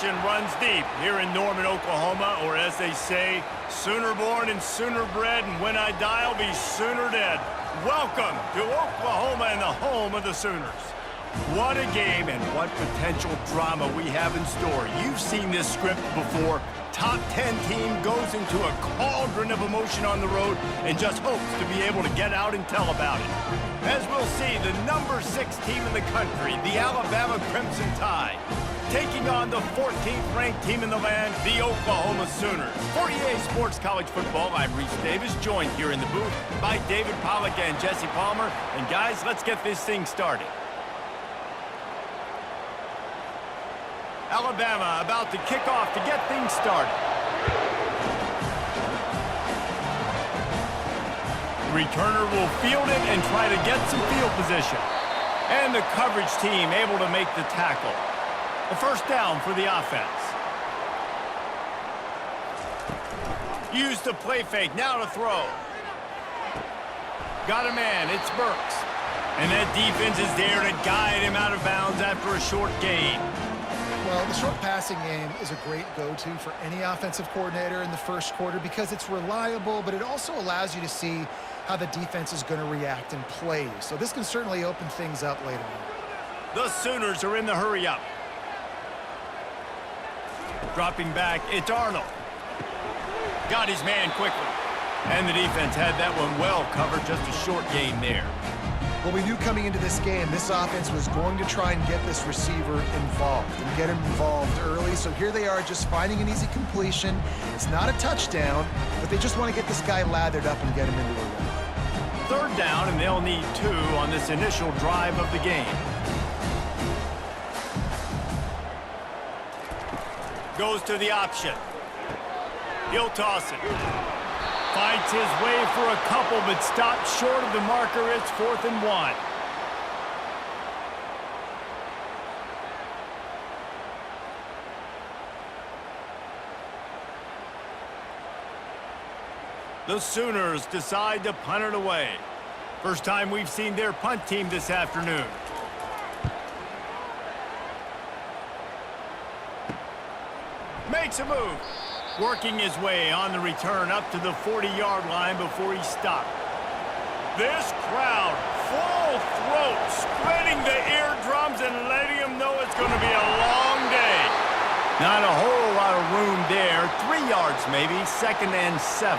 tradition runs deep here in Norman, Oklahoma, or as they say, sooner born and sooner bred, and when I die, I'll be sooner dead. Welcome to Oklahoma and the home of the Sooners. What a game and what potential drama we have in store. You've seen this script before. Top 10 team goes into a cauldron of emotion on the road and just hopes to be able to get out and tell about it. As we'll see, the number 6 team in the country, the Alabama Crimson Tide, taking on the 14th ranked team in the land, the Oklahoma Sooners. For EA Sports College Football, I'm Reese Davis, joined here in the booth by David Pollack and Jesse Palmer. And guys, let's get this thing started. Alabama about to kick off to get things started. The returner will field it and try to get some field position. And the coverage team able to make the tackle. A first down for the offense. Use the play fake, now to throw. Got a man, it's Burks. And that defense is there to guide him out of bounds after a short gain. Well, the short passing game is a great go-to for any offensive coordinator in the first quarter because it's reliable, but it also allows you to see how the defense is going to react and play. So this can certainly open things up later on. The Sooners are in the hurry-up. Dropping back, it's Arnold. Got his man quickly. And the defense had that one well covered, just a short gain there. Well, we knew coming into this game, this offense was going to try and get this receiver involved and get him involved early. So here they are just finding an easy completion. It's not a touchdown, but they just want to get this guy lathered up and get him into a run. Third down, and they'll need 2 on this initial drive of the game. Goes to the option. He'll toss it. Fights his way for a couple, but stops short of the marker. It's 4th and 1. The Sooners decide to punt it away. First time we've seen their punt team this afternoon. Makes a move. Working his way on the return up to the 40-yard line before he stopped. This crowd, full throat, spreading the eardrums and letting them know it's going to be a long day. Not a whole lot of room there. 3 yards maybe, 2nd and 7.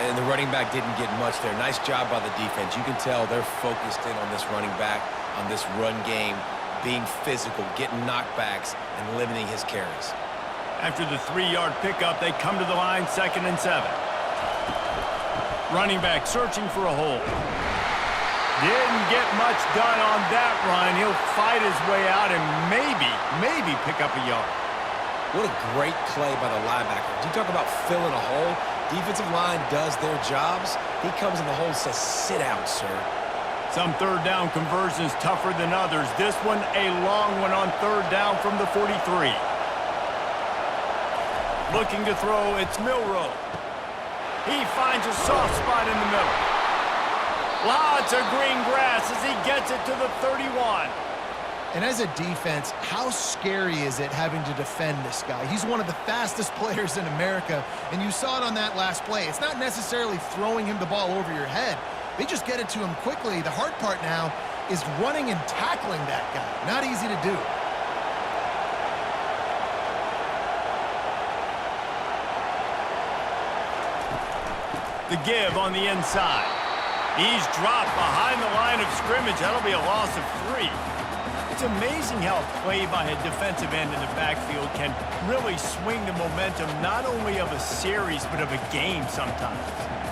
And the running back didn't get much there. Nice job by the defense. You can tell they're focused in on this running back, on this run game, being physical, getting knockbacks, and limiting his carries. After the 3-yard pickup, they come to the line, 2nd and 7. Running back searching for a hole. Didn't get much done on that run. He'll fight his way out and maybe pick up a yard. What a great play by the linebacker. You talk about filling a hole. Defensive line does their jobs. He comes in the hole and says, sit out, sir. Some third down conversions tougher than others. This one, a long one on 3rd down from the 43. Looking to throw, it's Milroe. He finds a soft spot in the middle. Lots of green grass as he gets it to the 31. And as a defense, how scary is it having to defend this guy? He's one of the fastest players in America, and you saw it on that last play. It's not necessarily throwing him the ball over your head. They just get it to him quickly. The hard part now is running and tackling that guy. Not easy to do. The give on the inside. He's dropped behind the line of scrimmage. That'll be a loss of 3. It's amazing how a play by a defensive end in the backfield can really swing the momentum not only of a series but of a game sometimes.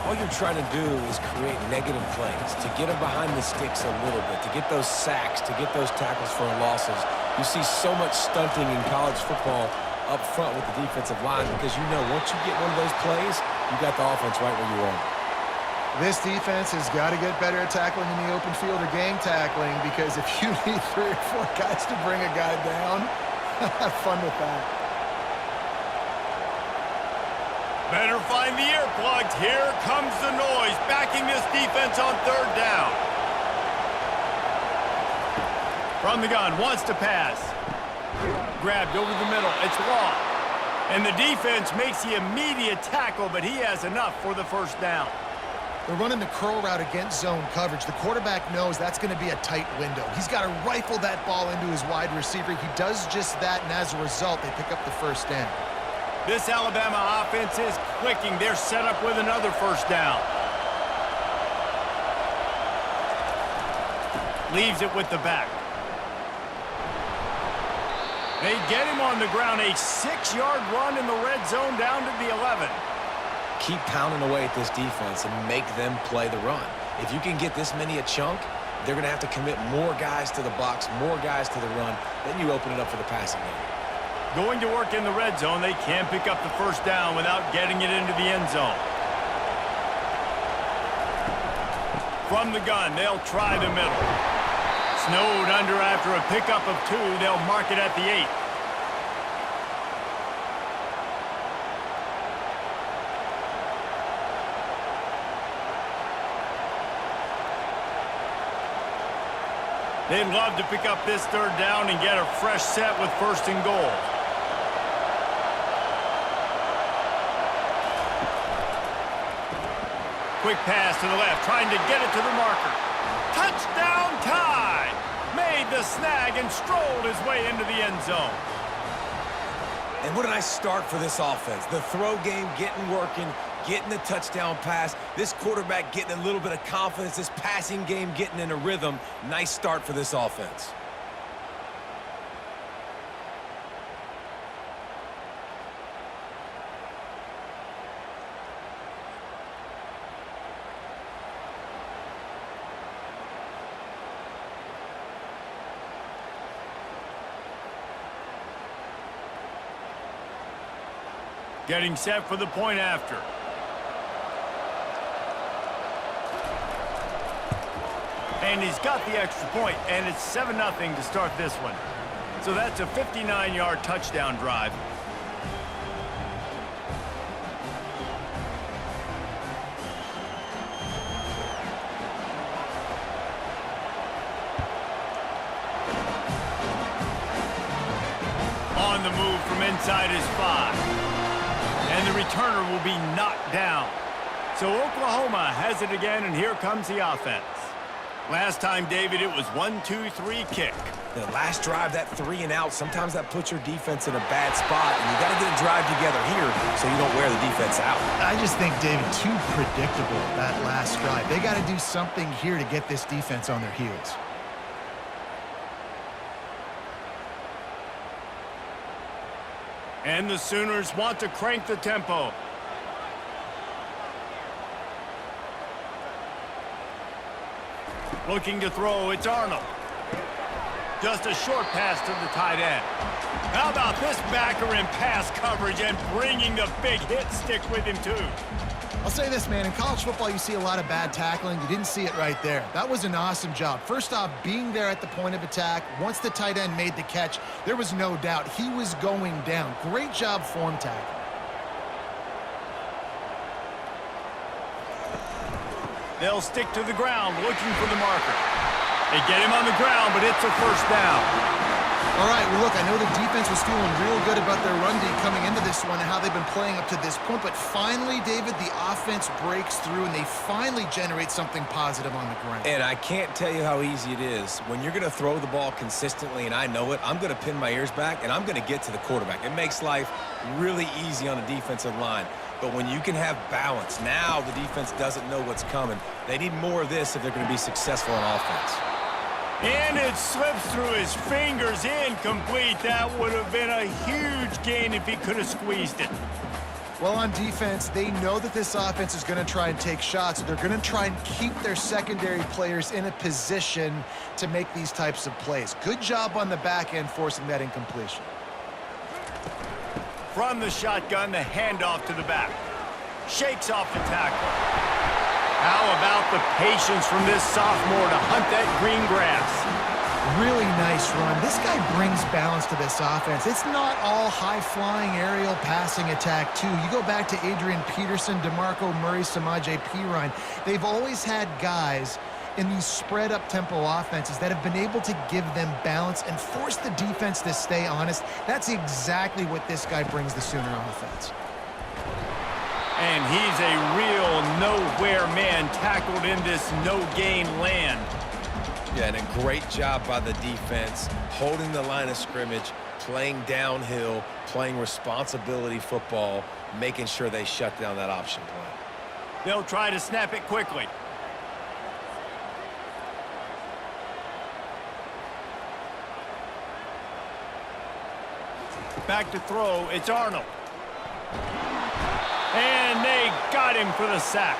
All you're trying to do is create negative plays, to get them behind the sticks a little bit, to get those sacks, to get those tackles for losses. You see so much stunting in college football up front with the defensive line because you know once you get one of those plays, you got the offense right where you want it. This defense has got to get better at tackling in the open field or gang tackling because if you need 3 or 4 guys to bring a guy down, have fun with that. Better find the earplugs. Here comes the noise, backing this defense on 3rd down. From the gun, wants to pass. Grabbed over the middle. It's long. And the defense makes the immediate tackle, but he has enough for the first down. They're running the curl route against zone coverage. The quarterback knows that's going to be a tight window. He's got to rifle that ball into his wide receiver. He does just that, and as a result, they pick up the first down. This Alabama offense is clicking. They're set up with another first down. Leaves it with the back. They get him on the ground. A 6-yard run in the red zone down to the 11. Keep pounding away at this defense and make them play the run. If you can get this many a chunk, they're going to have to commit more guys to the box, more guys to the run. Then you open it up for the passing game. Going to work in the red zone, they can't pick up the first down without getting it into the end zone. From the gun, they'll try the middle. Snowed under after a pickup of 2. They'll mark it at the 8. They'd love to pick up this third down and get a fresh set with first and goal. Quick pass to the left, trying to get it to the marker. Touchdown tie! Made the snag and strolled his way into the end zone. And what a nice start for this offense. The throw game getting working, getting the touchdown pass. This quarterback getting a little bit of confidence. This passing game getting in a rhythm. Nice start for this offense. Getting set for the point after. And he's got the extra point, and it's 7-0 to start this one. So that's a 59-yard touchdown drive. On the move from inside his 5. And the returner will be knocked down. So Oklahoma has it again, and here comes the offense. Last time, David, it was 1-2-3 kick. The last drive, that 3 and out, sometimes that puts your defense in a bad spot, and you got to get a drive together here so you don't wear the defense out. I just think, David, too predictable, that last drive. They got to do something here to get this defense on their heels. And the Sooners want to crank the tempo. Looking to throw, it's Arnold. Just a short pass to the tight end. How about this backer in pass coverage and bringing the big hit stick with him too? I'll say this, man. In college football, you see a lot of bad tackling. You didn't see it right there. That was an awesome job. First off, being there at the point of attack. Once the tight end made the catch, there was no doubt he was going down. Great job form tackling. They'll stick to the ground, looking for the marker. They get him on the ground, but it's a first down. All right, well, look, I know the defense was feeling real good about their run D coming into this one and how they've been playing up to this point, but finally, David, the offense breaks through and they finally generate something positive on the ground. And I can't tell you how easy it is. When you're going to throw the ball consistently, and I know it, I'm going to pin my ears back, and I'm going to get to the quarterback. It makes life really easy on a defensive line. But when you can have balance, now the defense doesn't know what's coming. They need more of this if they're going to be successful on offense. And it slips through his fingers, incomplete. That would have been a huge gain if he could have squeezed it. Well, on defense, they know that this offense is going to try and take shots. They're going to try and keep their secondary players in a position to make these types of plays. Good job on the back end forcing that incompletion. From the shotgun, the handoff to the back. Shakes off the tackle. How about the patience from this sophomore to hunt that green grass? Really nice run. This guy brings balance to this offense. It's not all high-flying aerial passing attack, too. You go back to Adrian Peterson, DeMarco Murray, Samaje Perine. They've always had guys in these spread up tempo offenses that have been able to give them balance and force the defense to stay honest. That's exactly what this guy brings the Sooner offense. And he's a real nowhere man, tackled in this no-gain land. Yeah, and a great job by the defense, holding the line of scrimmage, playing downhill, playing responsibility football, making sure they shut down that option play. They'll try to snap it quickly. Back to throw, it's Arnold. And they got him for the sack.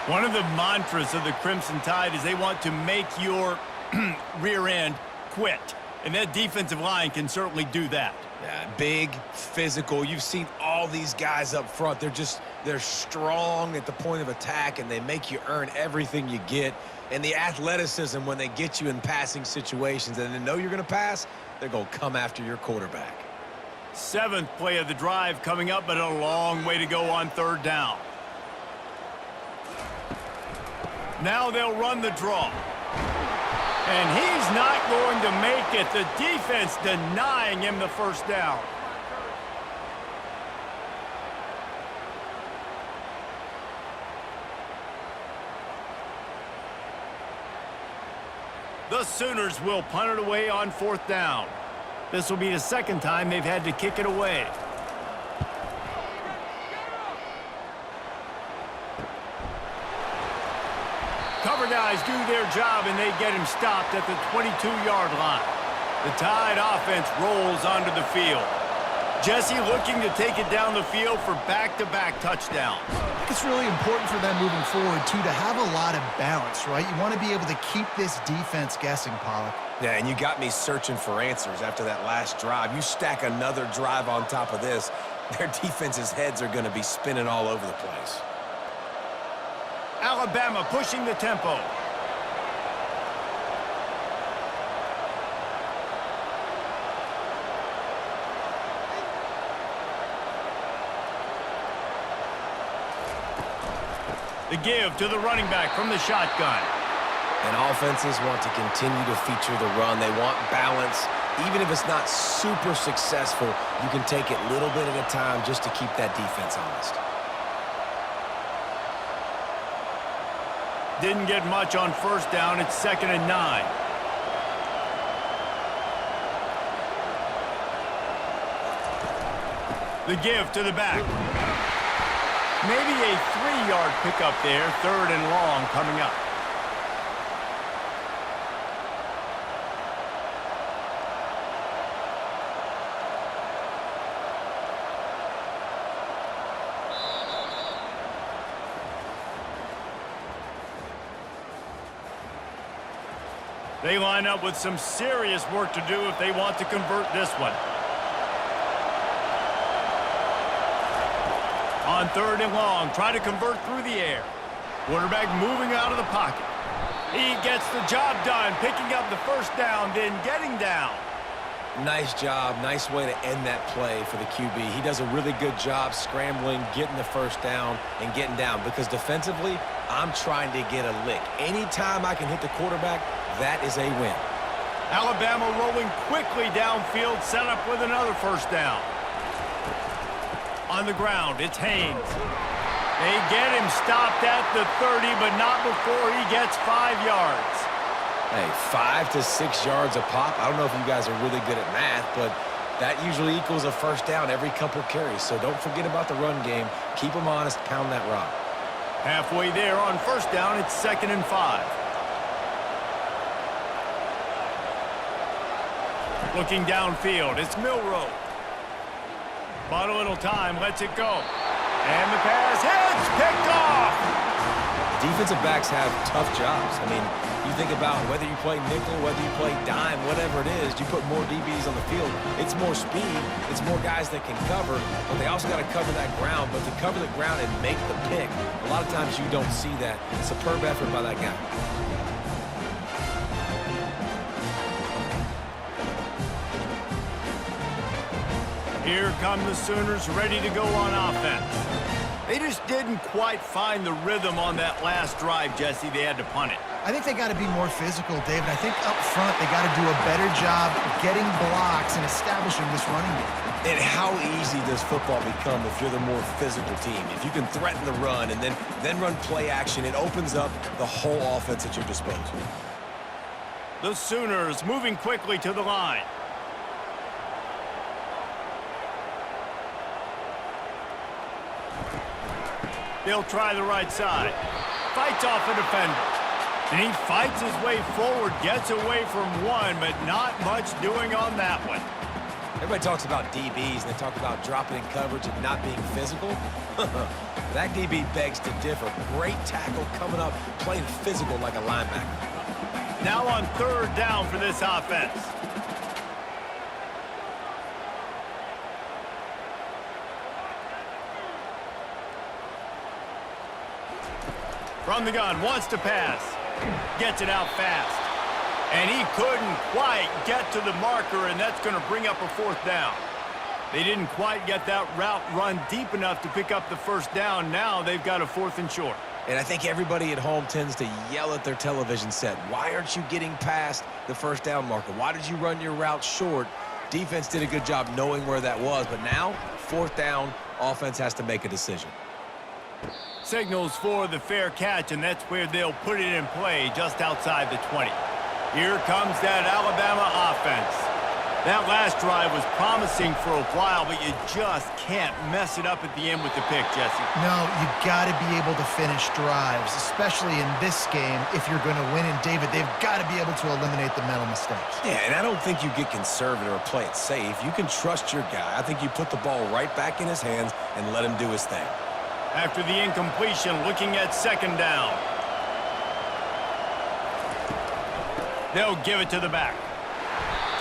One of the mantras of the Crimson Tide is they want to make your rear end quit. And that defensive line can certainly do that. Yeah, big, physical. You've seen all these guys up front. They're strong at the point of attack, and they make you earn everything you get. And the athleticism when they get you in passing situations and they know you're going to pass, they're going to come after your quarterback. 7th play of the drive coming up, but a long way to go on 3rd down. Now they'll run the draw. And he's not going to make it. The defense denying him the 1st down. The Sooners will punt it away on 4th down. This will be the 2nd time they've had to kick it away. Cover guys do their job, and they get him stopped at the 22-yard line. The Tide offense rolls onto the field. Jesse looking to take it down the field for back-to-back touchdowns. It's really important for them moving forward, too, to have a lot of balance, right? You want to be able to keep this defense guessing, Pollock. Yeah, and you got me searching for answers after that last drive. You stack another drive on top of this, their defense's heads are going to be spinning all over the place. Alabama pushing the tempo. The give to the running back from the shotgun. And offenses want to continue to feature the run. They want balance. Even if it's not super successful, you can take it little bit at a time just to keep that defense honest. Didn't get much on 1st down. It's 2nd and 9. The give to the back. Maybe a 3-yard pickup there. 3rd and long coming up. They line up with some serious work to do if they want to convert this one. On 3rd and long, try to convert through the air. Quarterback moving out of the pocket. He gets the job done, picking up the 1st down, then getting down. Nice job. Nice way to end that play for the QB. He does a really good job scrambling, getting the 1st down, and getting down. Because defensively, I'm trying to get a lick. Anytime I can hit the quarterback, that is a win. Alabama rolling quickly downfield, set up with another 1st down. On the ground, it's Haynes. They get him stopped at the 30, but not before he gets 5 yards. Hey, 5 to 6 yards a pop. I don't know if you guys are really good at math, but that usually equals a 1st down every couple carries. So don't forget about the run game. Keep them honest, pound that rock. Halfway there on 1st down, it's 2nd and 5. Looking downfield, it's Milroe. Bought a little time, lets it go. And the pass hits, picked off! Defensive backs have tough jobs. I mean, you think about whether you play nickel, whether you play dime, whatever it is, you put more DBs on the field. It's more speed, it's more guys that can cover, but they also got to cover that ground. But to cover the ground and make the pick, a lot of times you don't see that. Superb effort by that guy. Here come the Sooners ready to go on offense. They just didn't quite find the rhythm on that last drive, Jesse. They had to punt it. I think they got to be more physical, David. I think up front they got to do a better job getting blocks and establishing this running game. And how easy does football become if you're the more physical team? If you can threaten the run and then run play action, it opens up the whole offense at your disposal. The Sooners moving quickly to the line. They'll try the right side. Fights off a defender. And he fights his way forward, gets away from one, but not much doing on that one. Everybody talks about DBs, and they talk about dropping in coverage and not being physical. That DB begs to differ. Great tackle coming up, playing physical like a linebacker. Now on third down for this offense. From the gun, wants to pass. Gets it out fast. And he couldn't quite get to the marker, and that's going to bring up a fourth down. They didn't quite get that route run deep enough to pick up the first down. Now they've got a 4th and short. And I think everybody at home tends to yell at their television set. Why aren't you getting past the first down marker? Why did you run your route short? Defense did a good job knowing where that was, but now, 4th down, offense has to make a decision. Signals for the fair catch, and that's where they'll put it in play just outside the 20. Here comes that Alabama offense. That last drive was promising for a while, but you just can't mess it up at the end with the pick, Jesse. No, you got to be able to finish drives, especially in this game if you're going to win. And, David, they've got to be able to eliminate the mental mistakes. Yeah, and I don't think you get conservative or play it safe. You can trust your guy. I think you put the ball right back in his hands and let him do his thing. After the incompletion, looking at second down. They'll give it to the back.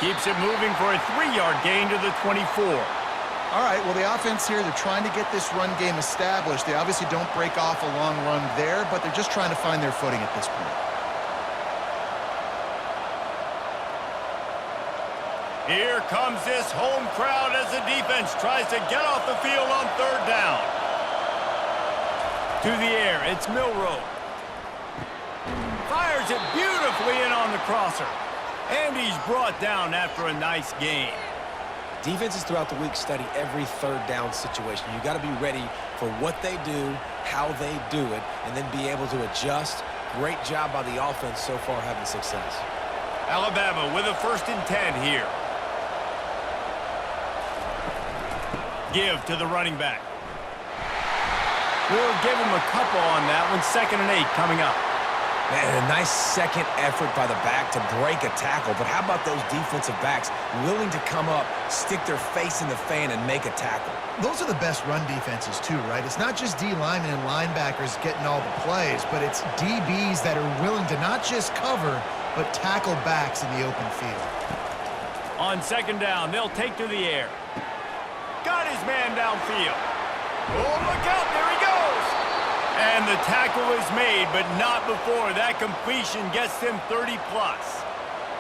Keeps it moving for a 3-yard gain to the 24. All right, well, the offense here, they're trying to get this run game established. They obviously don't break off a long run there, but they're just trying to find their footing at this point. Here comes this home crowd as the defense tries to get off the field on third down. To the air, it's Milroe. Fires it beautifully in on the crosser. And he's brought down after a nice gain. Defenses throughout the week study every third down situation. You got to be ready for what they do, how they do it, and then be able to adjust. Great job by the offense so far having success. Alabama with a 1st and 10 here. Give to the running back. We'll give him a couple on that one. 2nd and 8 coming up. Man, a nice second effort by the back to break a tackle. But how about those defensive backs willing to come up, stick their face in the fan, and make a tackle? Those are the best run defenses, too, right? It's not just D linemen and linebackers getting all the plays, but it's DBs that are willing to not just cover, but tackle backs in the open field. On 2nd down, they'll take to the air. Got his man downfield. Oh, look out, there he goes! And the tackle is made, but not before that completion gets them 30+.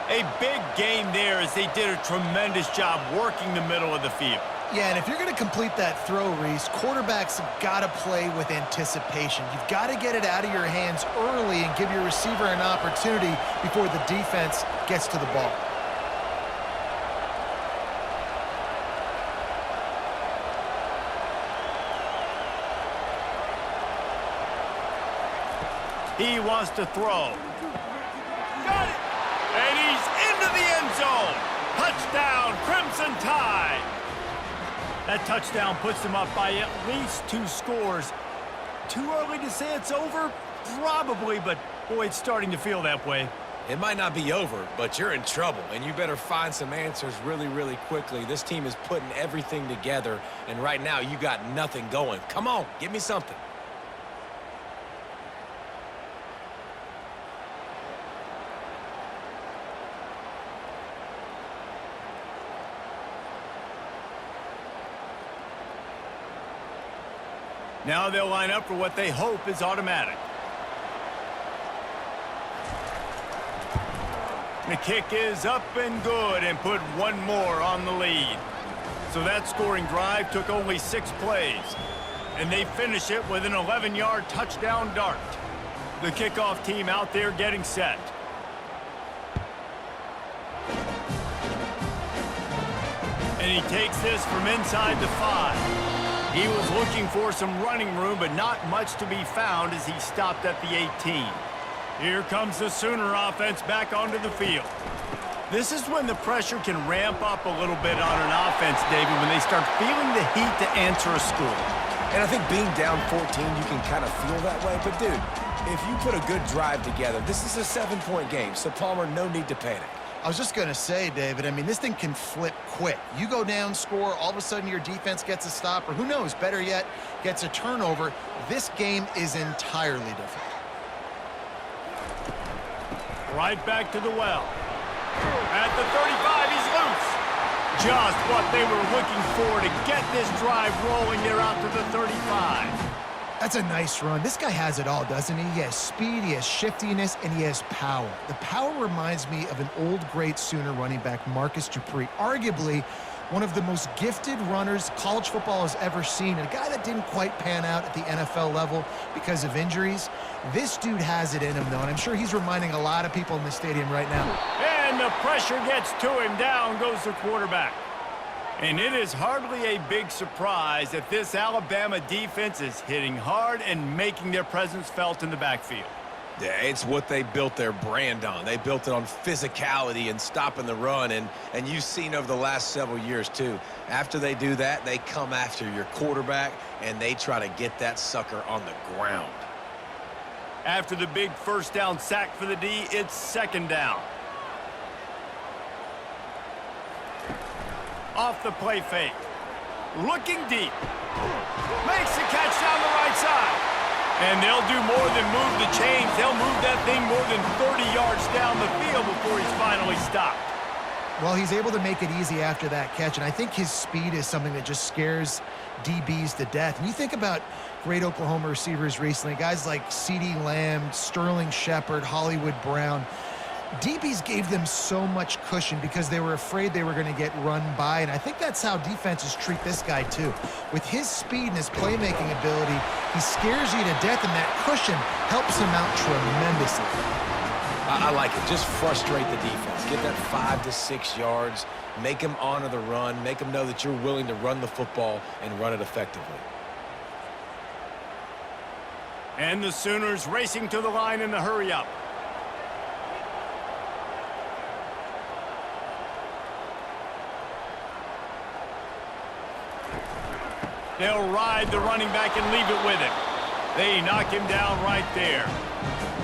A big gain there as they did a tremendous job working the middle of the field. Yeah, and if you're going to complete that throw, Reese, quarterbacks have got to play with anticipation. You've got to get it out of your hands early and give your receiver an opportunity before the defense gets to the ball. He wants to throw. Got it! And he's into the end zone. Touchdown, Crimson Tide. That touchdown puts them up by at least 2 scores. Too early to say it's over? Probably, but boy, it's starting to feel that way. It might not be over, but you're in trouble, and you better find some answers really, really quickly. This team is putting everything together, and right now you got nothing going. Come on, give me something. Now they'll line up for what they hope is automatic. The kick is up and good and put one more on the lead. So that scoring drive took only 6 plays. And they finish it with an 11-yard touchdown dart. The kickoff team out there getting set. And he takes this from inside the 5. He was looking for some running room, but not much to be found as he stopped at the 18. Here comes the Sooner offense back onto the field. This is when the pressure can ramp up a little bit on an offense, David, when they start feeling the heat to answer a score. And I think being down 14, you can kind of feel that way. But, dude, if you put a good drive together, this is a 7-point game. So, Palmer, no need to panic. I was just going to say, David, I mean, this thing can flip quick. You go down, score, all of a sudden your defense gets a stop, or who knows, better yet, gets a turnover. This game is entirely different. Right back to the well. At the 35, he's loose. Just what they were looking for to get this drive rolling there out to the 35. That's a nice run. This guy has it all, doesn't he? He has speed, he has shiftiness, and he has power. The power reminds me of an old great Sooner running back, Marcus Dupree, arguably one of the most gifted runners college football has ever seen, and a guy that didn't quite pan out at the NFL level because of injuries. This dude has it in him, though, and I'm sure he's reminding a lot of people in the stadium right now. And the pressure gets to him. Down goes the quarterback. And it is hardly a big surprise that this Alabama defense is hitting hard and making their presence felt in the backfield. Yeah, it's what they built their brand on. They built it on physicality and stopping the run, and you've seen over the last several years, too. After they do that, they come after your quarterback, and they try to get that sucker on the ground. After the big first down sack for the D, it's second down. Off the play fake. Looking deep. Makes the catch down the right side. And they'll do more than move the chains. They'll move that thing more than 30 yards down the field before he's finally stopped. Well, he's able to make it easy after that catch, and I think his speed is something that just scares DBs to death. And you think about great Oklahoma receivers recently, guys like CeeDee Lamb, Sterling Shepard, Hollywood Brown. DBs gave them so much cushion because they were afraid they were going to get run by, and I think that's how defenses treat this guy too. With his speed and his playmaking ability, he scares you to death, and that cushion helps him out tremendously. I like it. Just frustrate the defense. Get that 5 to 6 yards. Make them honor the run. Make them know that you're willing to run the football and run it effectively. And the Sooners racing to the line in the hurry-up. They'll ride the running back and leave it with him. They knock him down right there.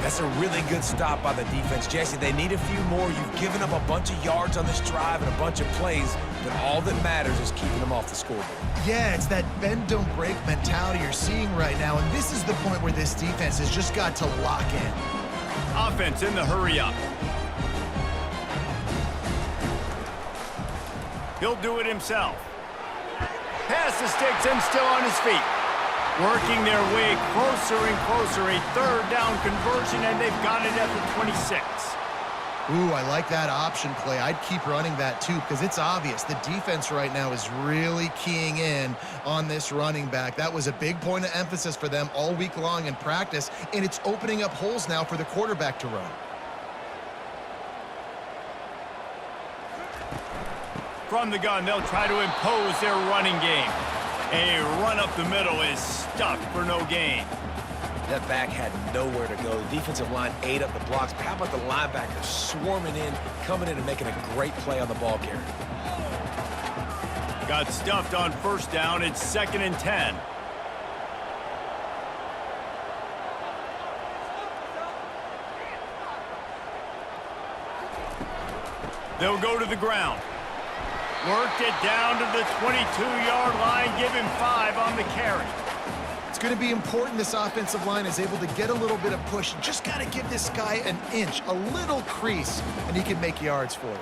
That's a really good stop by the defense. Jesse, they need a few more. You've given them a bunch of yards on this drive and a bunch of plays, but all that matters is keeping them off the scoreboard. Yeah, it's that bend, don't break mentality you're seeing right now, and this is the point where this defense has just got to lock in. Offense in the hurry-up. He'll do it himself. Pass the sticks and still on his feet. Working their way closer and closer. A third down conversion, and they've got it at the 26. Ooh, I like that option play. I'd keep running that too because it's obvious. The defense right now is really keying in on this running back. That was a big point of emphasis for them all week long in practice, and it's opening up holes now for the quarterback to run. From the gun, they'll try to impose their running game. A run up the middle is stuffed for no gain. That back had nowhere to go. The defensive line ate up the blocks. But how about the linebacker swarming in, coming in and making a great play on the ball carrier? Got stuffed on first down. It's 2nd and 10. They'll go to the ground. Worked it down to the 22-yard line. Give him 5 on the carry. It's going to be important this offensive line is able to get a little bit of push. Just got to give this guy an inch, a little crease, and he can make yards for you.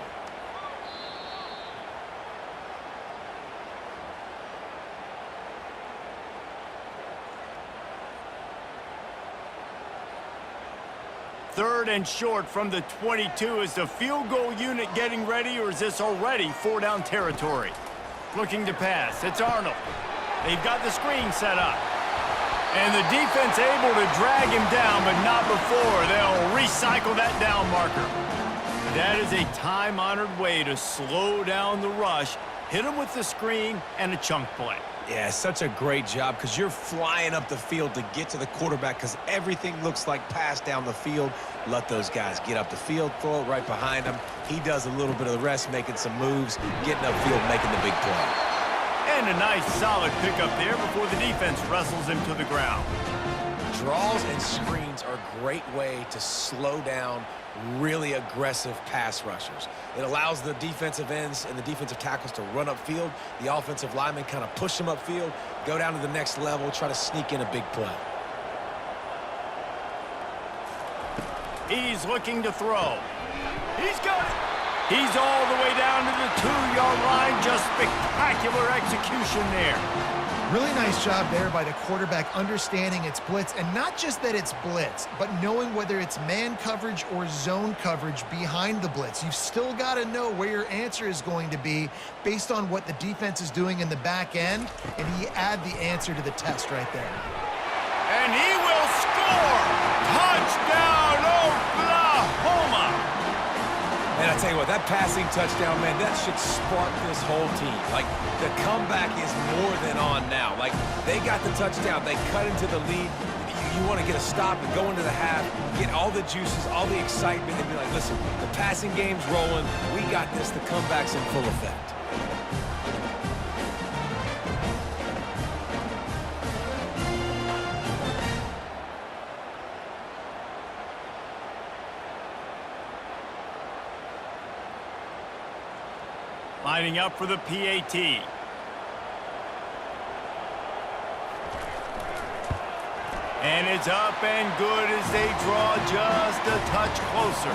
Third and short from the 22. Is the field goal unit getting ready, or is this already 4-down territory? Looking to pass. It's Arnold. They've got the screen set up. And the defense able to drag him down, but not before. They'll recycle that down marker. That is a time-honored way to slow down the rush, hit him with the screen, and a chunk play. Yeah, such a great job because you're flying up the field to get to the quarterback because everything looks like pass down the field. Let those guys get up the field, throw it right behind him. He does a little bit of the rest, making some moves, getting upfield, making the big play. And a nice solid pickup there before the defense wrestles him to the ground. Draws and screens are a great way to slow down really aggressive pass rushers. It allows the defensive ends and the defensive tackles to run upfield. The offensive linemen kind of push them upfield, go down to the next level, try to sneak in a big play. He's looking to throw. He's got it. He's all the way down to the 2-yard line. Just spectacular execution there. Really nice job there by the quarterback understanding it's blitz, and not just that it's blitz, but knowing whether it's man coverage or zone coverage behind the blitz. You've still got to know where your answer is going to be based on what the defense is doing in the back end, and he add the answer to the test right there. And he will score! Touchdown, Oklahoma! And I tell you what, that passing touchdown, man, that should spark this whole team. Like, the comeback is more than on now. Like, they got the touchdown. They cut into the lead. You want to get a stop and go into the half, get all the juices, all the excitement, and be like, listen, the passing game's rolling. We got this. The comeback's in full effect. Lining up for the PAT. And it's up and good as they draw just a touch closer.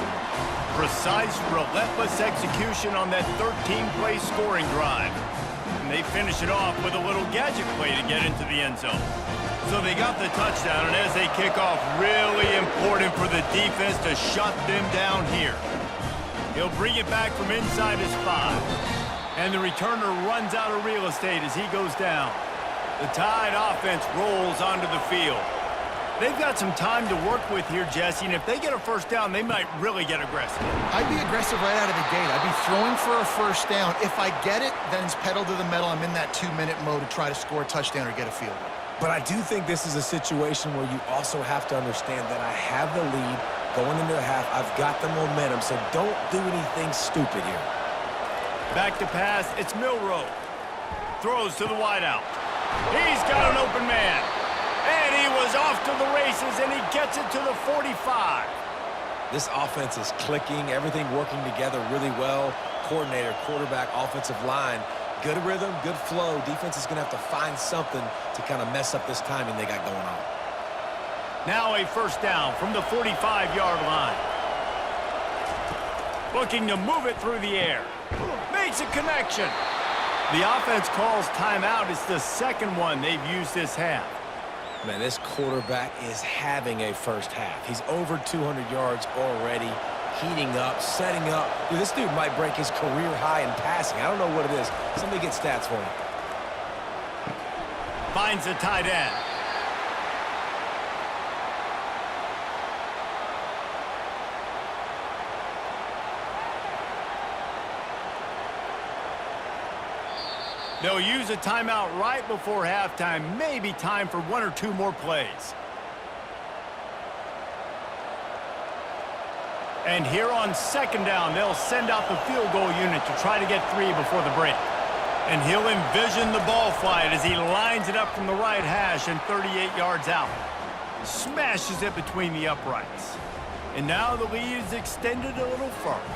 Precise, relentless execution on that 13-play scoring drive. And they finish it off with a little gadget play to get into the end zone. So they got the touchdown, and as they kick off, really important for the defense to shut them down here. He'll bring it back from inside his 5. And the returner runs out of real estate as he goes down. The Tide offense rolls onto the field. They've got some time to work with here, Jesse, and if they get a first down, they might really get aggressive. I'd be aggressive right out of the gate. I'd be throwing for a first down. If I get it, then it's pedal to the metal. I'm in that 2-minute mode to try to score a touchdown or get a field goal. But I do think this is a situation where you also have to understand that I have the lead going into the half. I've got the momentum, so don't do anything stupid here. Back to pass, it's Milroe. Throws to the wideout. He's got an open man. And he was off to the races, and he gets it to the 45. This offense is clicking, everything working together really well. Coordinator, quarterback, offensive line. Good rhythm, good flow. Defense is going to have to find something to kind of mess up this timing they got going on. Now a first down from the 45-yard line. Looking to move it through the air. Makes a connection. The offense calls timeout. It's the second one they've used this half. Man, this quarterback is having a first half. He's over 200 yards already, heating up, setting up. Dude, this dude might break his career high in passing. I don't know what it is. Somebody get stats for him. Finds the tight end. They'll use a timeout right before halftime. Maybe time for 1 or 2 more plays. And here on second down, they'll send out the field goal unit to try to get 3 before the break. And he'll envision the ball flight as he lines it up from the right hash and 38 yards out. Smashes it between the uprights. And now the lead is extended a little further.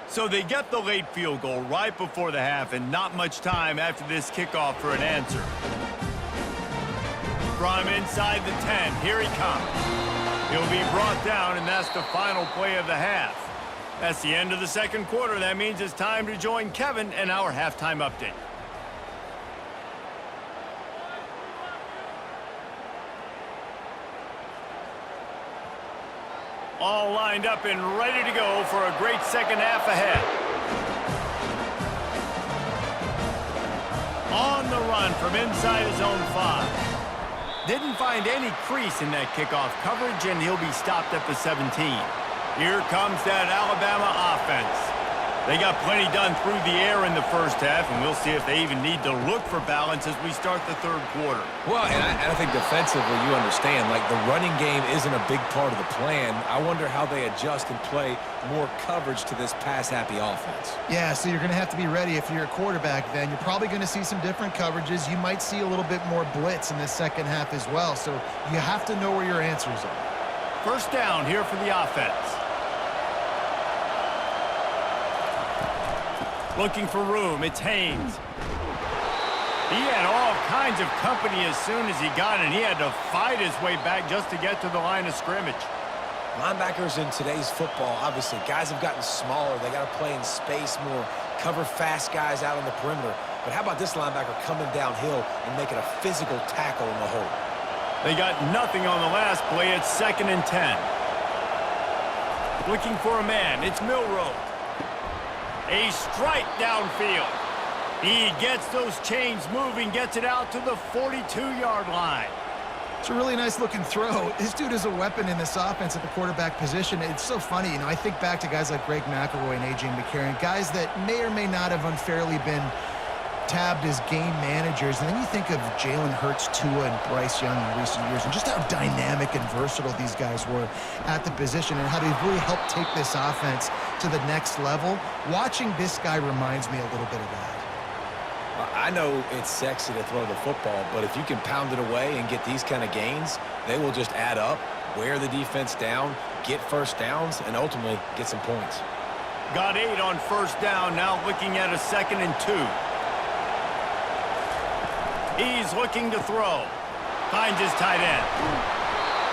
So they get the late field goal right before the half, and not much time after this kickoff for an answer. From inside the 10, here he comes. He'll be brought down, and that's the final play of the half. That's the end of the second quarter. That means it's time to join Kevin and our halftime update. All lined up and ready to go for a great second half ahead. On the run from inside his own 5. Didn't find any crease in that kickoff coverage, and he'll be stopped at the 17. Here comes that Alabama offense. They got plenty done through the air in the first half, and we'll see if they even need to look for balance as we start the third quarter. Well, and I think defensively, you understand, like the running game isn't a big part of the plan. I wonder how they adjust and play more coverage to this pass-happy offense. Yeah, so you're going to have to be ready if you're a quarterback then. You're probably going to see some different coverages. You might see a little bit more blitz in this second half as well, so you have to know where your answers are. First down here for the offense. Looking for room, it's Haynes. He had all kinds of company as soon as he got it, and he had to fight his way back just to get to the line of scrimmage. Linebackers in today's football, obviously, guys have gotten smaller. They got to play in space more, cover fast guys out on the perimeter. But how about this linebacker coming downhill and making a physical tackle in the hole? They got nothing on the last play. It's 2nd and 10. Looking for a man. It's Milroe. A strike downfield. He gets those chains moving, gets it out to the 42-yard line. It's a really nice-looking throw. This dude is a weapon in this offense at the quarterback position. It's so funny, you know, I think back to guys like Greg McElroy and A.J. McCarron, guys that may or may not have unfairly been tabbed as game managers. And then you think of Jalen Hurts, Tua, and Bryce Young in recent years, and just how dynamic and versatile these guys were at the position and how they've really helped take this offense to the next level. Watching this guy reminds me a little bit of that. I know it's sexy to throw the football, but if you can pound it away and get these kind of gains, they will just add up, wear the defense down, get first downs, and ultimately get some points. Got 8 on first down, now looking at a 2nd and 2. He's looking to throw. Finds his tight end.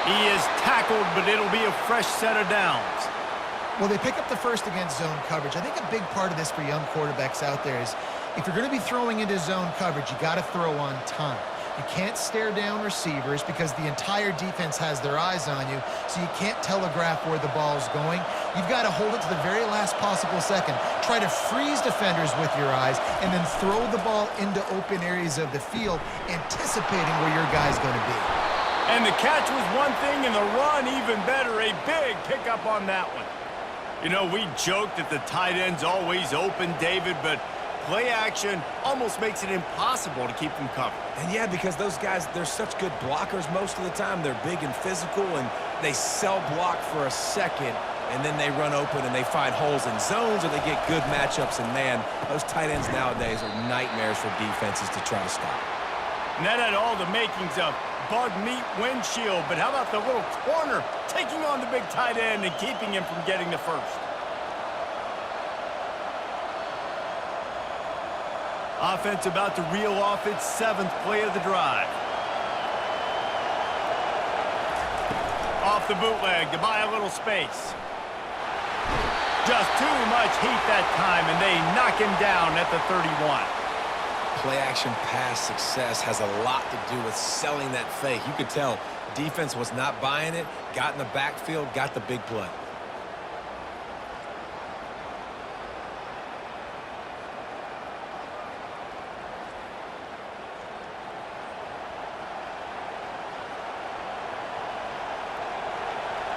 He is tackled, but it'll be a fresh set of downs. Well, they pick up the first against zone coverage. I think a big part of this for young quarterbacks out there is if you're going to be throwing into zone coverage, you got to throw on time. You can't stare down receivers because the entire defense has their eyes on you, so you can't telegraph where the ball is going. You've got to hold it to the very last possible second. Try to freeze defenders with your eyes, and then throw the ball into open areas of the field, anticipating where your guy's going to be. And the catch was one thing, and the run even better. A big pickup on that one. You know, we joked that the tight end's always open, David, but play action almost makes it impossible to keep them covered. And yeah, because those guys, they're such good blockers most of the time. They're big and physical, and they sell block for a second, and then they run open and they find holes in zones, or they get good matchups. And man, those tight ends nowadays are nightmares for defenses to try to stop. And that had all the makings of bug meat windshield, but how about the little corner taking on the big tight end and keeping him from getting the first? Offense about to reel off its 7th play of the drive. Off the bootleg to buy a little space. Just too much heat that time, and they knock him down at the 31. Play-action pass success has a lot to do with selling that fake. You could tell defense was not buying it, got in the backfield, got the big play.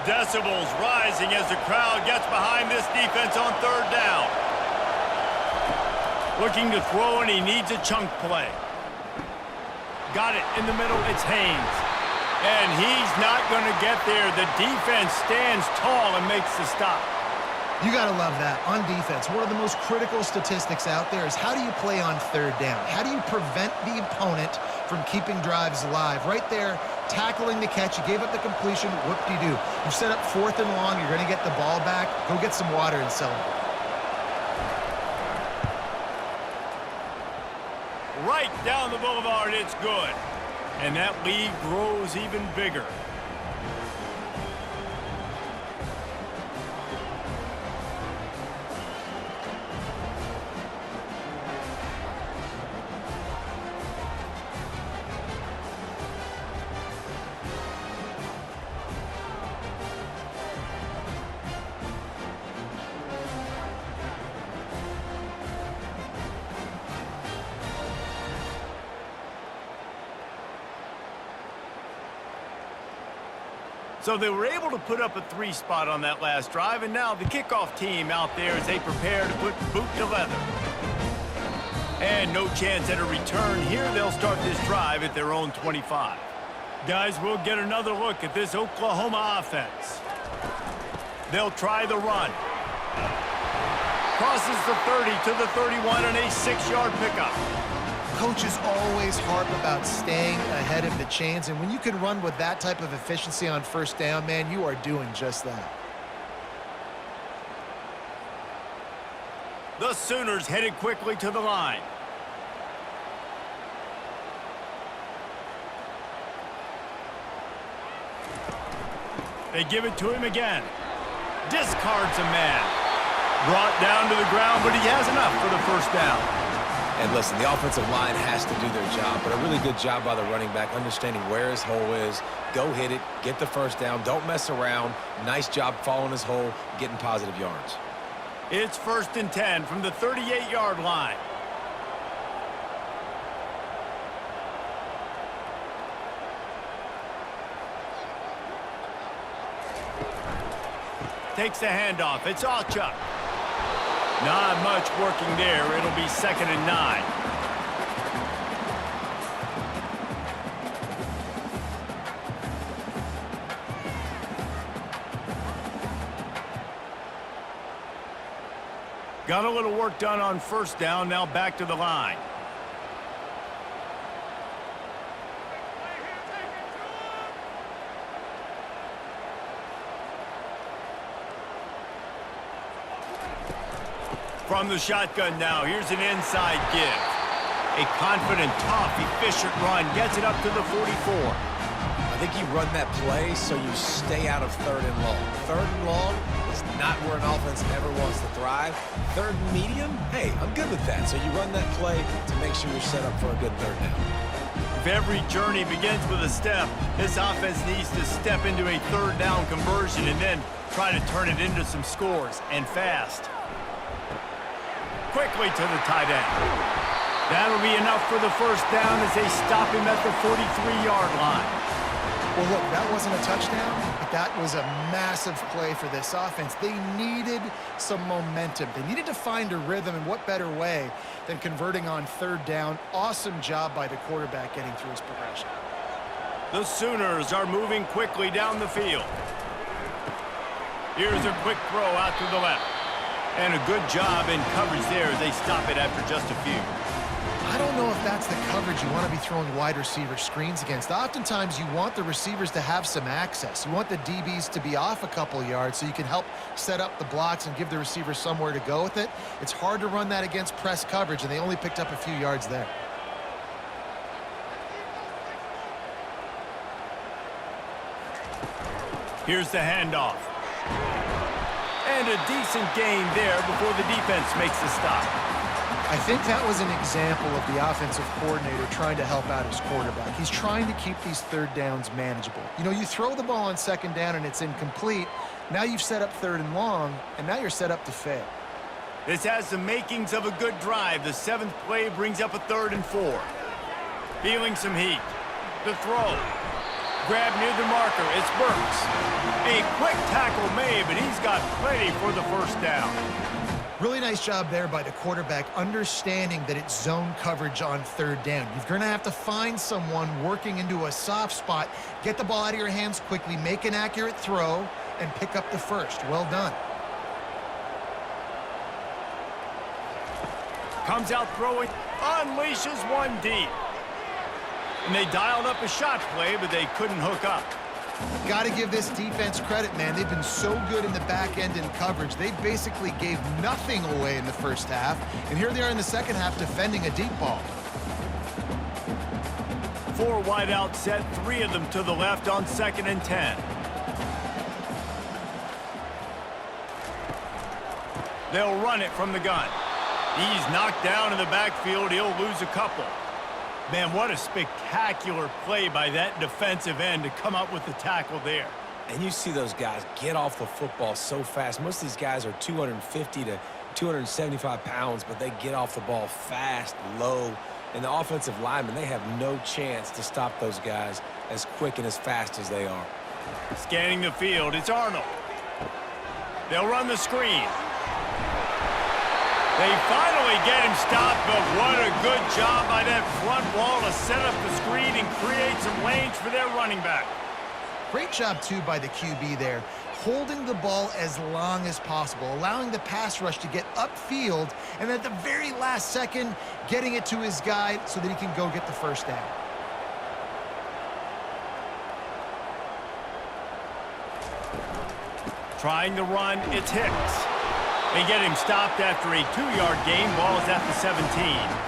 Decibels rising as the crowd gets behind this defense on 3rd down. Looking to throw, and he needs a chunk play. Got it in the middle, it's Haynes. And he's not going to get there. The defense stands tall and makes the stop. You got to love that. On defense, one of the most critical statistics out there is how do you play on 3rd down? How do you prevent the opponent from keeping drives alive? Right there, tackling the catch. You gave up the completion. Whoop-de-doo. You set up 4th and long. You're going to get the ball back. Go get some water and celebrate. Right down the boulevard, it's good. And that lead grows even bigger. So they were able to put up a 3 spot on that last drive, and now the kickoff team out there as they prepare to put boot to leather. And no chance at a return here. They'll start this drive at their own 25. Guys, we'll get another look at this Oklahoma offense. They'll try the run. Crosses the 30 to the 31 and a 6-yard pickup. Coaches always harp about staying ahead of the chains, and when you can run with that type of efficiency on first down, man, you are doing just that. The Sooners headed quickly to the line. They give it to him again. Discards a man. Brought down to the ground, but he has enough for the first down. And listen, the offensive line has to do their job, but a really good job by the running back, understanding where his hole is. Go hit it, get the first down, don't mess around. Nice job following his hole, getting positive yards. It's 1st and 10 from the 38-yard line. Takes the handoff. It's all Chuck. Not much working there. It'll be 2nd and 9. Got a little work done on first down. Now back to the line. From the shotgun now, here's an inside give. A confident, tough, efficient run gets it up to the 44. I think you run that play so you stay out of 3rd and long. 3rd and long is not where an offense ever wants to thrive. 3rd and medium, hey, I'm good with that. So you run that play to make sure you're set up for a good 3rd down. If every journey begins with a step, this offense needs to step into a 3rd down conversion and then try to turn it into some scores, and fast. Quickly to the tight end. That'll be enough for the first down as they stop him at the 43-yard line. Well, look, that wasn't a touchdown, but that was a massive play for this offense. They needed some momentum. They needed to find a rhythm, and what better way than converting on 3rd down. Awesome job by the quarterback getting through his progression. The Sooners are moving quickly down the field. Here's a quick throw out to the left. And a good job in coverage there as they stop it after just a few. I don't know if that's the coverage you want to be throwing wide receiver screens against. Oftentimes, you want the receivers to have some access. You want the DBs to be off a couple yards so you can help set up the blocks and give the receiver somewhere to go with it. It's hard to run that against press coverage, and they only picked up a few yards there. Here's the handoff. And a decent gain there before the defense makes the stop. I think that was an example of the offensive coordinator trying to help out his quarterback. He's trying to keep these 3rd downs manageable. You know, you throw the ball on 2nd down and it's incomplete. Now you've set up 3rd and long, and now you're set up to fail. This has the makings of a good drive. The 7th play brings up a 3rd and 4. Feeling some heat. The throw. Grab near the marker. It's Burks. A quick tackle made, but he's got plenty for the first down. Really nice job there by the quarterback, understanding that it's zone coverage on 3rd down. You're going to have to find someone working into a soft spot, get the ball out of your hands quickly, make an accurate throw, and pick up the first. Well done. Comes out throwing, unleashes one deep. And they dialed up a shot play, but they couldn't hook up. Got to give this defense credit, man. They've been so good in the back end in coverage. They basically gave nothing away in the first half, and here they are in the second half defending a deep ball. 4 wide out set, 3 of them to the left on 2nd and 10. They'll run it from the gun. He's knocked down in the backfield. He'll lose a couple. Man, what a spectacular play by that defensive end to come up with the tackle there. And you see those guys get off the football so fast. Most of these guys are 250 to 275 pounds, but they get off the ball fast, low. And the offensive linemen, they have no chance to stop those guys as quick and as fast as they are. Scanning the field, it's Arnold. They'll run the screen. They finally get him stopped, but what a good job by that front wall to set up the screen and create some lanes for their running back. Great job, too, by the QB there, holding the ball as long as possible, allowing the pass rush to get upfield, and at the very last second, getting it to his guy so that he can go get the first down. Trying to run, it's Hicks. They get him stopped after a 2-yard gain. Ball's at the 17.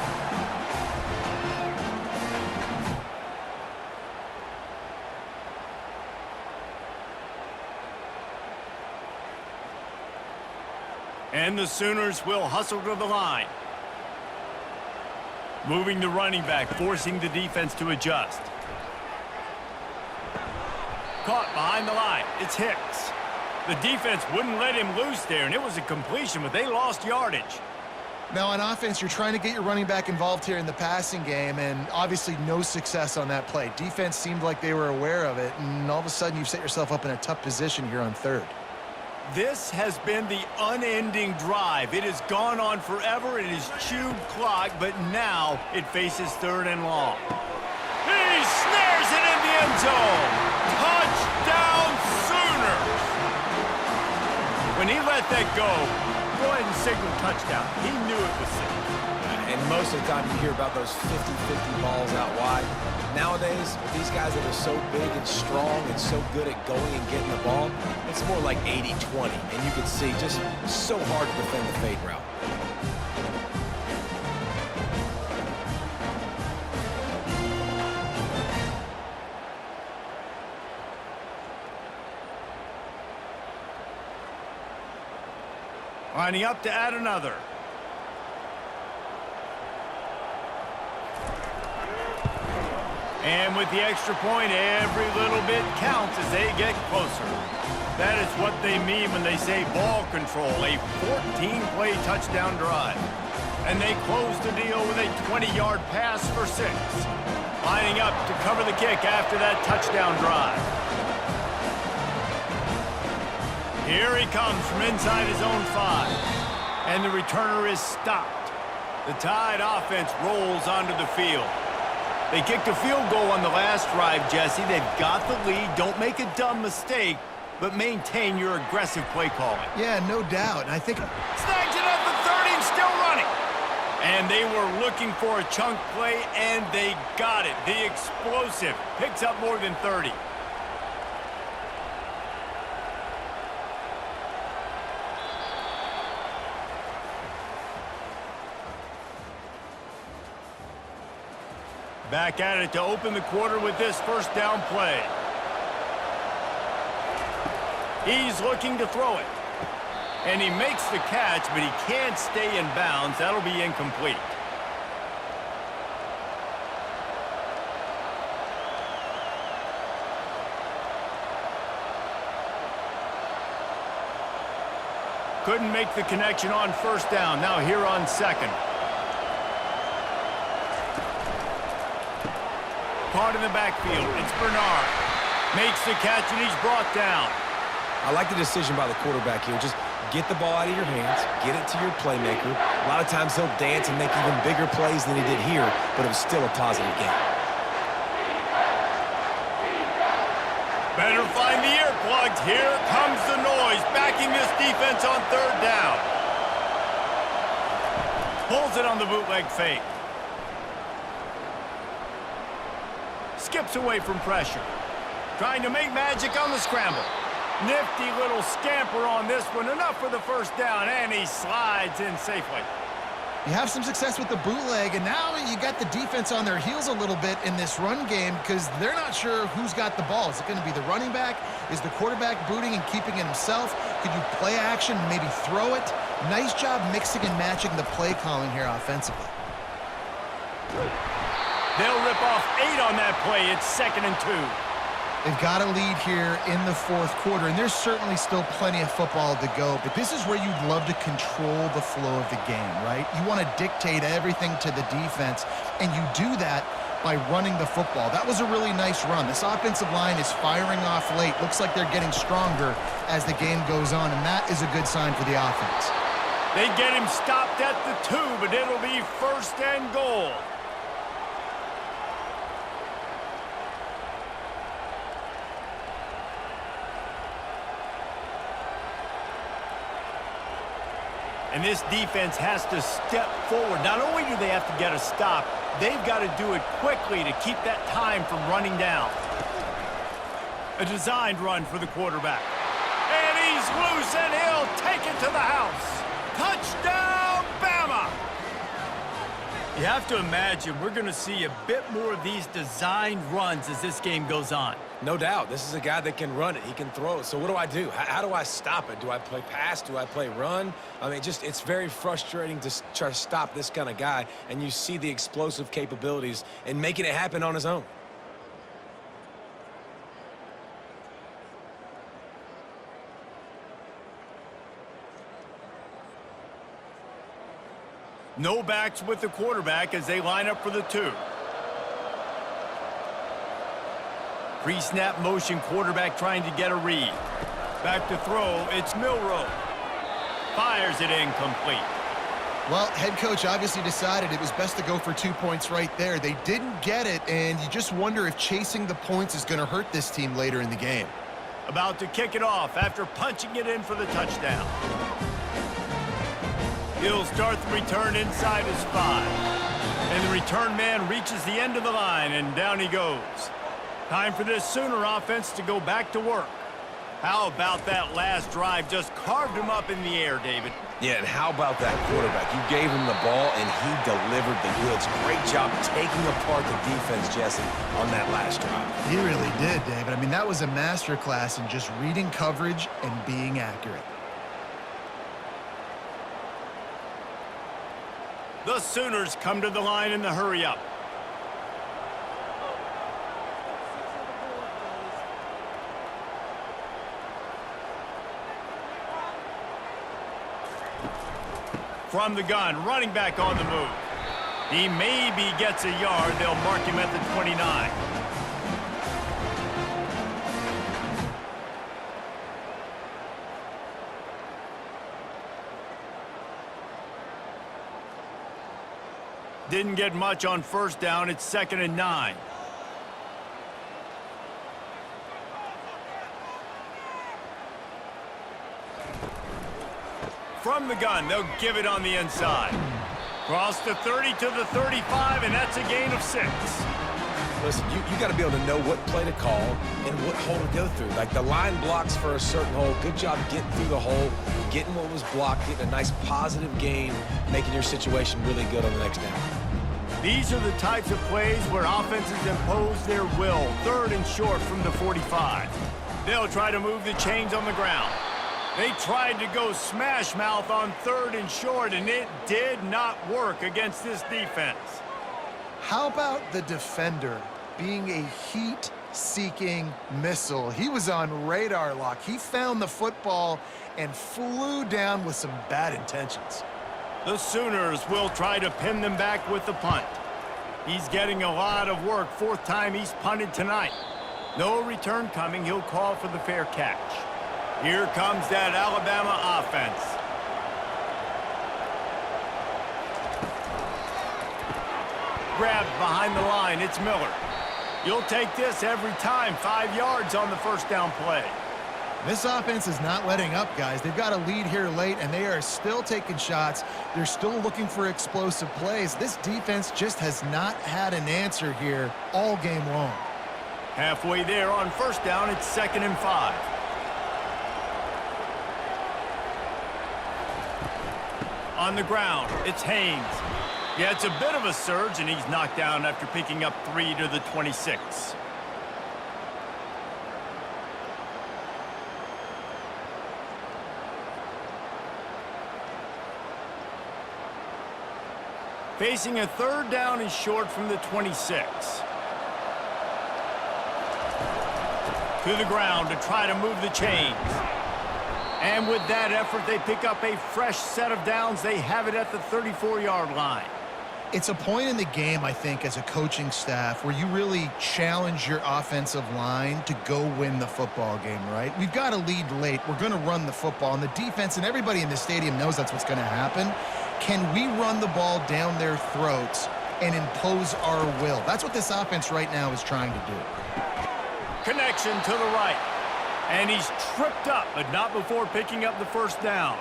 And the Sooners will hustle to the line. Moving the running back, forcing the defense to adjust. Caught behind the line. It's Hicks. The defense wouldn't let him loose there, and it was a completion, but they lost yardage. Now, on offense, you're trying to get your running back involved here in the passing game, and obviously no success on that play. Defense seemed like they were aware of it, and all of a sudden you've set yourself up in a tough position here on 3rd. This has been the unending drive. It has gone on forever. It has chewed clock, but now it faces 3rd and long. He snares it in the end zone. Touchdown, Sooners! When he let that go ahead and signal touchdown. He knew it was safe. And most of the time you hear about those 50-50 balls out wide. Nowadays, with these guys that are so big and strong and so good at going and getting the ball, it's more like 80-20. And you can see just so hard to defend the fade route. Lining up to add another. And with the extra point, every little bit counts as they get closer. That is what they mean when they say ball control, a 14-play touchdown drive. And they close the deal with a 20-yard pass for 6. Lining up to cover the kick after that touchdown drive. Here he comes from inside his own 5. And the returner is stopped. The Tide offense rolls onto the field. They kicked a field goal on the last drive, Jesse. They've got the lead. Don't make a dumb mistake, but maintain your aggressive play calling. Yeah, no doubt. And I think... Snags it at the 30 and still running. And they were looking for a chunk play, and they got it. The explosive picks up more than 30. Back at it to open the quarter with this first down play. He's looking to throw it. And he makes the catch, but he can't stay in bounds. That'll be incomplete. Couldn't make the connection on first down. Now here on 2nd. Caught in the backfield. It's Bernard. Makes the catch, and he's brought down. I like the decision by the quarterback here. Just get the ball out of your hands, get it to your playmaker. A lot of times he'll dance and make even bigger plays than he did here, but it was still a positive game. Better find the earplugs. Here comes the noise, backing this defense on 3rd down. Pulls it on the bootleg fake. Skips away from pressure. Trying to make magic on the scramble. Nifty little scamper on this one. Enough for the first down, and he slides in safely. You have some success with the bootleg, and now you got the defense on their heels a little bit in this run game because they're not sure who's got the ball. Is it going to be the running back? Is the quarterback booting and keeping it himself? Could you play action and maybe throw it? Nice job mixing and matching the play calling here offensively. They'll rip off 8 on that play. It's 2nd and 2. They've got a lead here in the fourth quarter, and there's certainly still plenty of football to go, but this is where you'd love to control the flow of the game, right? You want to dictate everything to the defense, and you do that by running the football. That was a really nice run. This offensive line is firing off late. Looks like they're getting stronger as the game goes on, and that is a good sign for the offense. They get him stopped at the 2, but it'll be 1st and goal. And this defense has to step forward. Not only do they have to get a stop, they've got to do it quickly to keep that time from running down. A designed run for the quarterback. And he's loose, and he'll take it to the house. Touchdown, Bama! You have to imagine we're going to see a bit more of these designed runs as this game goes on. No doubt. This is a guy that can run it. He can throw it. So what do I do? How do I stop it? Do I play pass? Do I play run? I mean, it's very frustrating to try to stop this kind of guy, and you see the explosive capabilities and making it happen on his own. No backs with the quarterback as they line up for the 2. Pre-snap motion quarterback trying to get a read. Back to throw, it's Milroe. Fires it incomplete. Well, head coach obviously decided it was best to go for 2 points right there. They didn't get it, and you just wonder if chasing the points is going to hurt this team later in the game. About to kick it off after punching it in for the touchdown. He'll start the return inside his 5. And the return man reaches the end of the line, and down he goes. Time for this Sooner offense to go back to work. How about that last drive? Just carved him up in the air, David. Yeah, and how about that quarterback? You gave him the ball, and he delivered the goods. Great job taking apart the defense, Jesse, on that last drive. He really did, David. I mean, that was a masterclass in just reading coverage and being accurate. The Sooners come to the line in the hurry-up. From the gun, running back on the move. He maybe gets a yard. They'll mark him at the 29. Didn't get much on 1st down. It's 2nd and 9. From the gun, they'll give it on the inside. Cross the 30 to the 35, and that's a gain of 6. Listen, you got to be able to know what play to call and what hole to go through. Like the line blocks for a certain hole. Good job getting through the hole, getting what was blocked, getting a nice positive gain, making your situation really good on the next down. These are the types of plays where offenses impose their will. 3rd and short from the 45. They'll try to move the chains on the ground. They tried to go smash mouth on 3rd and short, and it did not work against this defense. How about the defender being a heat-seeking missile? He was on radar lock. He found the football and flew down with some bad intentions. The Sooners will try to pin them back with the punt. He's getting a lot of work. 4th time he's punted tonight. No return coming. He'll call for the fair catch. Here comes that Alabama offense. Grabbed behind the line. It's Miller. You'll take this every time. 5 yards on the 1st down play. This offense is not letting up, guys. They've got a lead here late, and they are still taking shots. They're still looking for explosive plays. This defense just has not had an answer here all game long. Halfway there on 1st down, it's 2nd and 5. On the ground, it's Haynes. Yeah, it's a bit of a surge, and he's knocked down after picking up 3 to the 26. Facing a 3rd down and short from the 26. To the ground to try to move the chains. And with that effort, they pick up a fresh set of downs. They have it at the 34-yard line. It's a point in the game, I think, as a coaching staff where you really challenge your offensive line to go win the football game, right? We've got a lead late. We're going to run the football. And the defense and everybody in the stadium knows that's what's going to happen. Can we run the ball down their throats and impose our will? That's what this offense right now is trying to do. Connection to the right. And he's tripped up, but not before picking up the 1st down.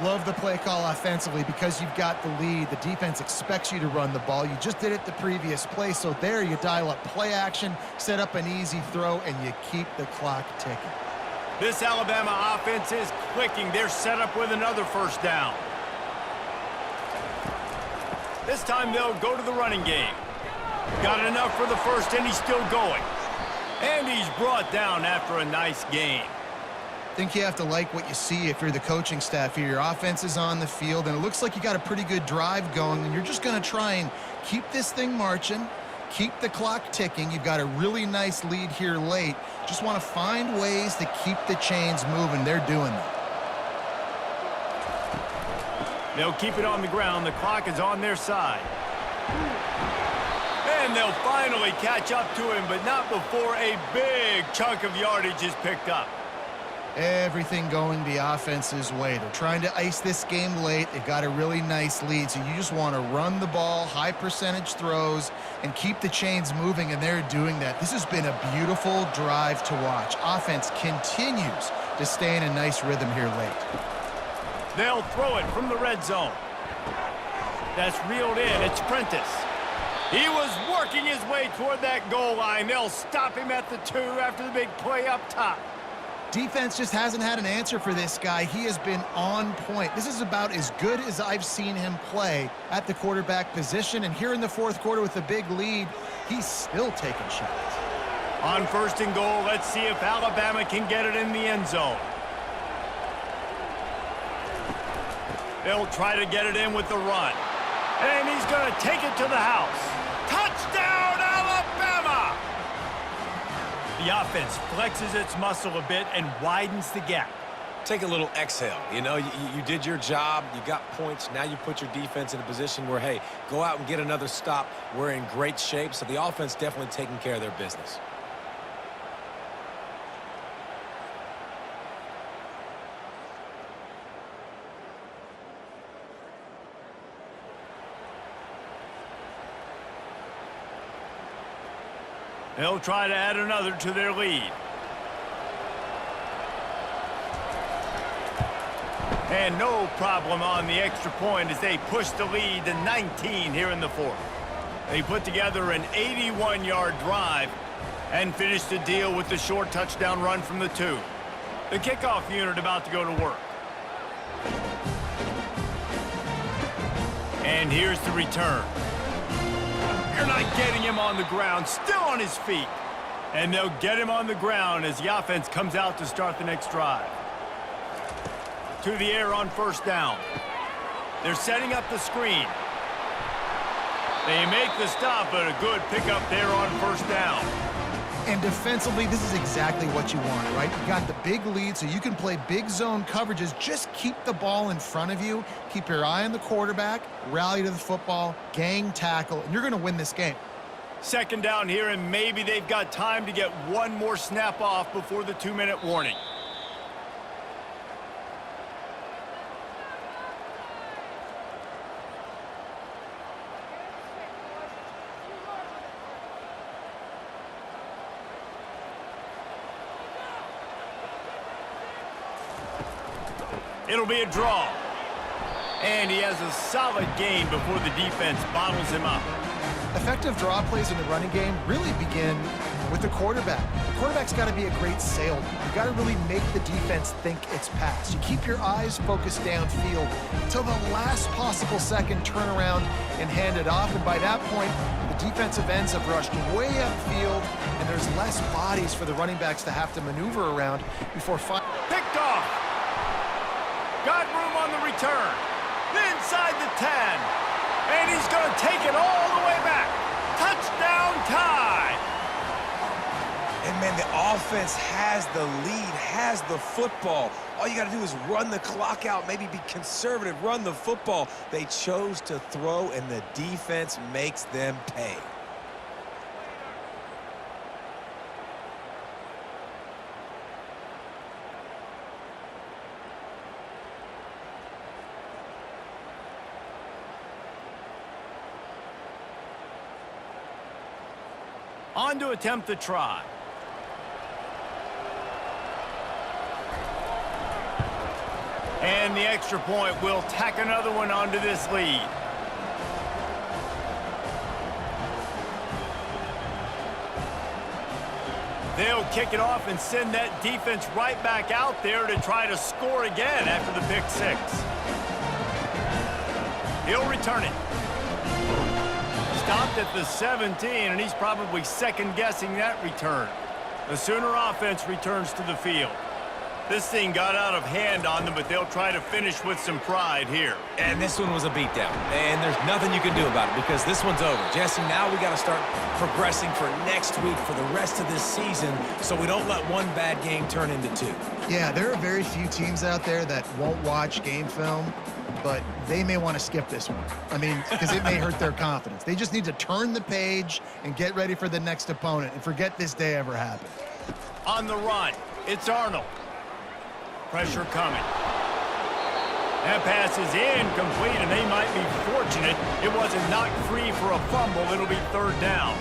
Love the play call offensively because you've got the lead. The defense expects you to run the ball. You just did it the previous play, so there you dial up play action, set up an easy throw, and you keep the clock ticking. This Alabama offense is clicking. They're set up with another 1st down. This time they'll go to the running game. Got enough for the 1st, and he's still going. And he's brought down after a nice gain. I think you have to like what you see if you're the coaching staff here. Your offense is on the field, and it looks like you got a pretty good drive going, and you're just going to try and keep this thing marching, keep the clock ticking. You've got a really nice lead here late. Just want to find ways to keep the chains moving. They're doing that. They'll keep it on the ground. The clock is on their side. And they'll finally catch up to him, but not before a big chunk of yardage is picked up. Everything going the offense's way. They're trying to ice this game late. They've got a really nice lead, so you just want to run the ball, high percentage throws, and keep the chains moving, and they're doing that. This has been a beautiful drive to watch. Offense continues to stay in a nice rhythm here late. They'll throw it from the red zone. That's reeled in. It's Prentice. He was working his way toward that goal line. They'll stop him at the 2 after the big play up top. Defense just hasn't had an answer for this guy. He has been on point. This is about as good as I've seen him play at the quarterback position. And here in the 4th quarter with a big lead, he's still taking shots. On 1st and goal, let's see if Alabama can get it in the end zone. They'll try to get it in with the run. And he's going to take it to the house. Touchdown, Alabama! The offense flexes its muscle a bit and widens the gap. Take a little exhale. You know, you did your job. You got points. Now you put your defense in a position where, hey, go out and get another stop. We're in great shape, so the offense definitely taking care of their business. They'll try to add another to their lead. And no problem on the extra point as they push the lead to 19 here in the 4th. They put together an 81-yard drive and finished the deal with the short touchdown run from the 2. The kickoff unit about to go to work. And here's the return. You're not getting him on the ground, still on his feet. And they'll get him on the ground as the offense comes out to start the next drive. To the air on 1st down. They're setting up the screen. They make the stop, but a good pickup there on 1st down. And defensively, this is exactly what you want, right? You got the big lead, so you can play big zone coverages. Just keep the ball in front of you. Keep your eye on the quarterback, rally to the football, gang tackle, and you're going to win this game. 2nd down here, and maybe they've got time to get one more snap off before the 2-minute warning. It'll be a draw. And he has a solid gain before the defense bottles him up. Effective draw plays in the running game really begin with the quarterback. The quarterback's got to be a great salesman. You got to really make the defense think it's pass. You keep your eyes focused downfield till the last possible second, turn around and hand it off. And by that point, the defensive ends have rushed way upfield, and there's less bodies for the running backs to have to maneuver around before picked off. Got room on the return. Inside the 10. And he's going to take it all the way back. Touchdown tie. And, man, the offense has the lead, has the football. All you got to do is run the clock out, maybe be conservative, run the football. They chose to throw, and the defense makes them pay. On to attempt the try. And the extra point will tack another one onto this lead. They'll kick it off and send that defense right back out there to try to score again after the pick six. He'll return it. Stopped at the 17, and he's probably second-guessing that return. The Sooner offense returns to the field. This thing got out of hand on them, but they'll try to finish with some pride here. And this one was a beatdown, and there's nothing you can do about it because this one's over. Jesse, now we got to start progressing for next week for the rest of this season so we don't let one bad game turn into two. Yeah, there are very few teams out there that won't watch game film, but they may want to skip this one. I mean, because it may hurt their confidence. They just need to turn the page and get ready for the next opponent and forget this day ever happened. On the run, it's Arnold. Pressure coming. That pass is incomplete, and they might be fortunate it wasn't knocked free for a fumble. It'll be third down.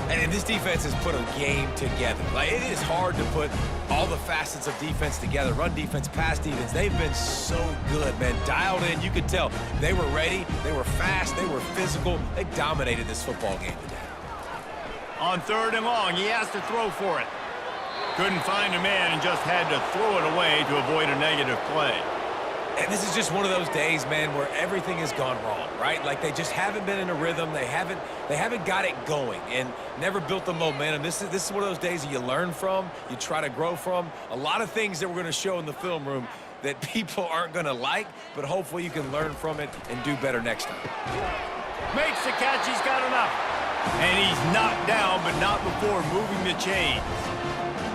And this defense has put a game together. Like, it is hard to put all the facets of defense together. Run defense, pass defense. They've been so good, man. Dialed in. You could tell they were ready. They were fast. They were physical. They dominated this football game today. On third and long, he has to throw for it. Couldn't find a man and just had to throw it away to avoid a negative play. And this is just one of those days, man, where everything has gone wrong, right? Like, they just haven't been in a rhythm. They haven't got it going and never built the momentum. This is one of those days that you learn from, you try to grow from. A lot of things that we're going to show in the film room that people aren't going to like, but hopefully you can learn from it and do better next time. Makes the catch. He's got enough. And he's knocked down, but not before moving the chains.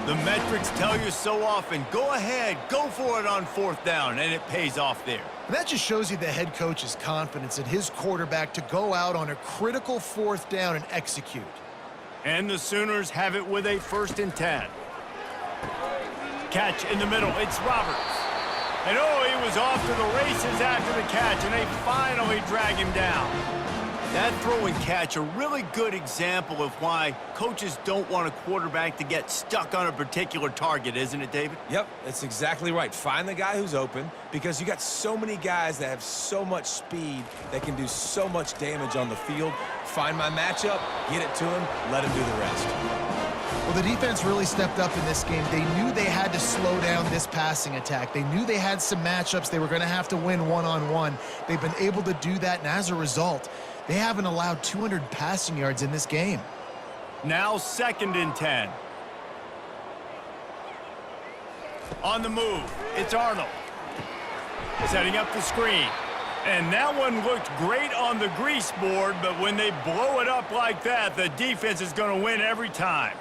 The metrics tell you so often, go ahead, go for it on fourth down, and it pays off there. And that just shows you the head coach's confidence in his quarterback to go out on a critical fourth down and execute. And the Sooners have it with a 1st and 10. Catch in the middle, it's Roberts. And oh, he was off to the races after the catch, and they finally drag him down. That throw and catch, a really good example of why coaches don't want a quarterback to get stuck on a particular target, isn't it, David? Yep, that's exactly right. Find the guy who's open because you got so many guys that have so much speed that can do so much damage on the field. Find my matchup, get it to him, let him do the rest. Well, the defense really stepped up in this game. They knew they had to slow down this passing attack. They knew they had some matchups they were going to have to win one-on-one. They've been able to do that, and as a result, they haven't allowed 200 passing yards in this game. Now 2nd and 10. On the move, it's Arnold. Setting up the screen. And that one looked great on the grease board, but when they blow it up like that, the defense is going to win every time.